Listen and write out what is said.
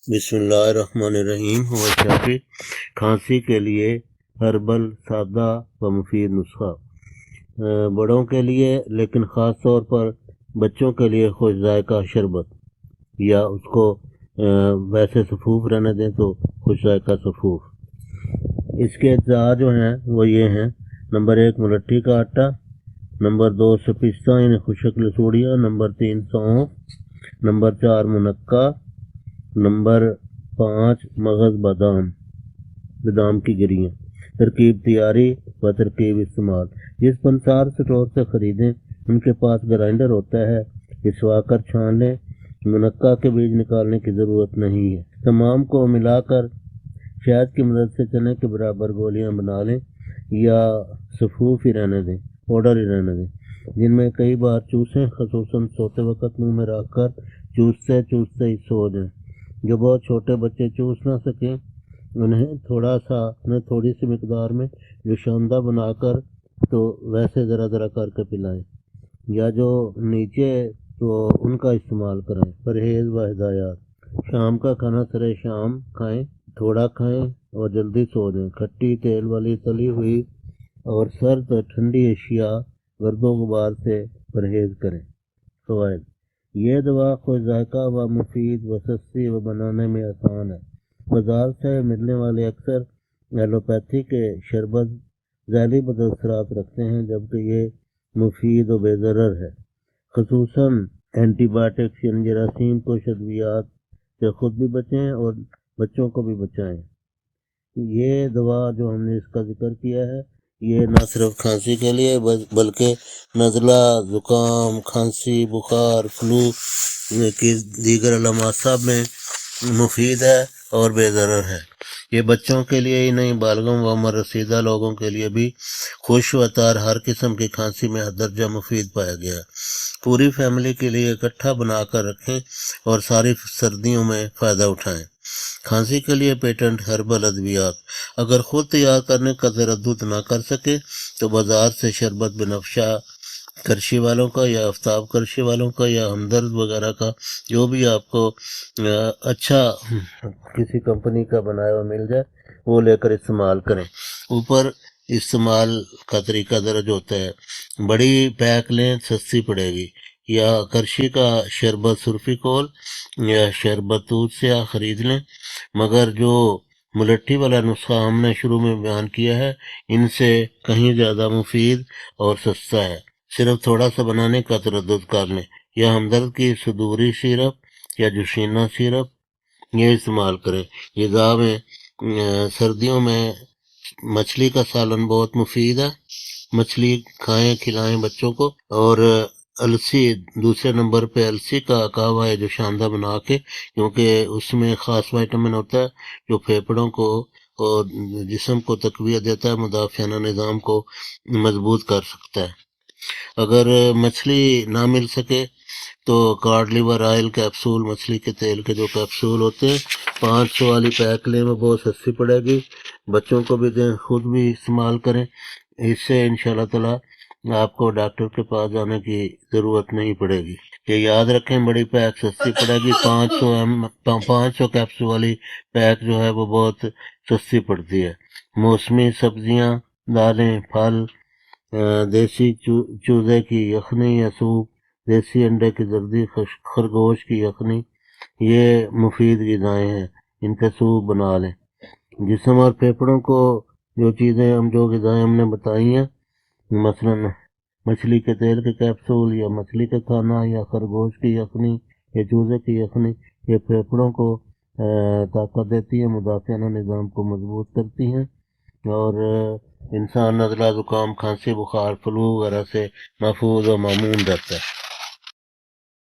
بسم اللہ الرحمن الرحیم۔ ہوا شافی کھانسی کے لیے ہربل سادہ و مفید نسخہ، بڑوں کے لیے لیکن خاص طور پر بچوں کے لیے خوش ذائقہ شربت، یا اس کو ویسے سفوف رہنے دیں تو خوش ذائقہ سفوف۔ اس کے اجزاء جو ہیں وہ یہ ہیں: نمبر 1 ملٹھی کا آٹا، نمبر 2 سپستہ یعنی خشک لسوڑیاں، نمبر 3 سونف، نمبر 4 منقع، نمبر 5 مغز بادام کی گریاں۔ ترکیب تیاری و ترکیب استعمال: جس پنسار سٹور سے خریدیں ان کے پاس گرائنڈر ہوتا ہے، پسوا کر چھان لیں، منقع کے بیج نکالنے کی ضرورت نہیں ہے۔ تمام کو ملا کر شہد کی مدد سے چنے کے برابر گولیاں بنا لیں یا سفوف ہی رہنے دیں، پاؤڈر ہی رہنے دیں، جن میں کئی بار چوسیں، خصوصاً سوتے وقت منہ میں رکھ کر چوستے ہی سو جائیں۔ جو بہت چھوٹے بچے چوس نہ سکیں انہیں تھوڑی سی مقدار میں جوشاندہ بنا کر تو ویسے ذرا کر کے پلائیں، یا جو نیچے تو ان کا استعمال کریں۔ پرہیز و ہدایات: شام کا کھانا سرے شام کھائیں، تھوڑا کھائیں اور جلدی سو جائیں۔ کھٹی تیل والی تلی ہوئی اور سرد ٹھنڈی اشیاء گرد و غبار سے پرہیز کریں۔ فوائد: یہ دوا خوش ذائقہ و مفید و سستی و بنانے میں آسان ہے۔ بازار سے ملنے والے اکثر ایلوپیتھی کے شربت ذیلی بد اثرات رکھتے ہیں، جبکہ یہ مفید و بے ضرر ہے۔ خصوصاً اینٹی بائیوٹکس یعنی جراثیم کش ادویات سے خود بھی بچیں اور بچوں کو بھی بچائیں۔ یہ دوا جو ہم نے اس کا ذکر کیا ہے یہ نہ صرف کھانسی کے لیے بلکہ نزلہ، زکام، کھانسی، بخار، فلو کی دیگر علامات سب میں مفید ہے اور بے ضرر ہے۔ یہ بچوں کے لیے ہی نہیں بالغوں و عمر رسیدہ لوگوں کے لیے بھی خوش و تر ہر قسم کی کھانسی میں درجہ مفید پایا گیا ہے۔ پوری فیملی کے لیے اکٹھا بنا کر رکھیں اور ساری سردیوں میں فائدہ اٹھائیں۔ کھانسی کے لیے پیٹنٹ ہربل ادویات: اگر خود تیار کرنے کا تردد نہ کر سکے تو بازار سے شربت بنفشہ کرشی والوں کا یا آفتاب کرشی والوں کا یا ہمدرد وغیرہ کا جو بھی آپ کو اچھا کسی کمپنی کا بنایا ہوا مل جائے وہ لے کر استعمال کریں۔ اوپر استعمال کا طریقہ درج ہوتا ہے۔ بڑی پیک لیں، سستی پڑے گی، یا کرشی کا شربت سرفی کول یا شربت دودھ سے خرید لیں، مگر جو ملٹھی والا نسخہ ہم نے شروع میں بیان کیا ہے ان سے کہیں زیادہ مفید اور سستا ہے۔ صرف تھوڑا سا بنانے کا تردد کر لیں، یا ہمدرد کی صدوری سیرپ یا جوشینہ سیرپ یہ استعمال کریں۔ غذا میں سردیوں میں مچھلی کا سالن بہت مفید ہے، مچھلی کھائیں، کھلائیں بچوں کو۔ اور السی دوسرے نمبر پہ السی کا قہوہ ہے جو شاندہ بنا کے، کیونکہ اس میں خاص وائٹامن ہوتا ہے جو پھیپھڑوں کو اور جسم کو تقویت دیتا ہے، مدافعانہ نظام کو مضبوط کر سکتا ہے۔ اگر مچھلی نہ مل سکے تو کارڈ لیور آئل کیپسول، مچھلی کے تیل کے جو کیپسول ہوتے ہیں 500 والی پیک لیں، وہ بہت سستی پڑے گی، بچوں کو بھی دیں، خود بھی استعمال کریں۔ اس سے انشاءاللہ تعالی آپ کو ڈاکٹر کے پاس جانے کی ضرورت نہیں پڑے گی۔ یہ یاد رکھیں، بڑی پیک سستی پڑے گی، 500 کیپسول والی پیک جو ہے وہ بہت سستی پڑتی ہے۔ موسمی سبزیاں، دالیں، پھل، دیسی چوزے کی یخنی یا سوپ، دیسی انڈے کی زردی، خرگوش کی یخنی، یہ مفید غذائیں ہیں، ان کے سوپ بنا لیں۔ جسم اور پھیپھڑوں کو جو غذائیں ہم نے بتائی ہیں، مثلا مچھلی کے تیل کے کیپسول یا مچھلی کا کھانا یا خرگوش کی یخنی یا چوزے کی یخنی، یہ پھیپھڑوں کو طاقت دیتی ہے، مدافعانہ نظام کو مضبوط کرتی ہیں اور انسان نزلہ، زکام، کھانسی، بخار، فلو وغیرہ سے محفوظ و مامون رہتا ہے۔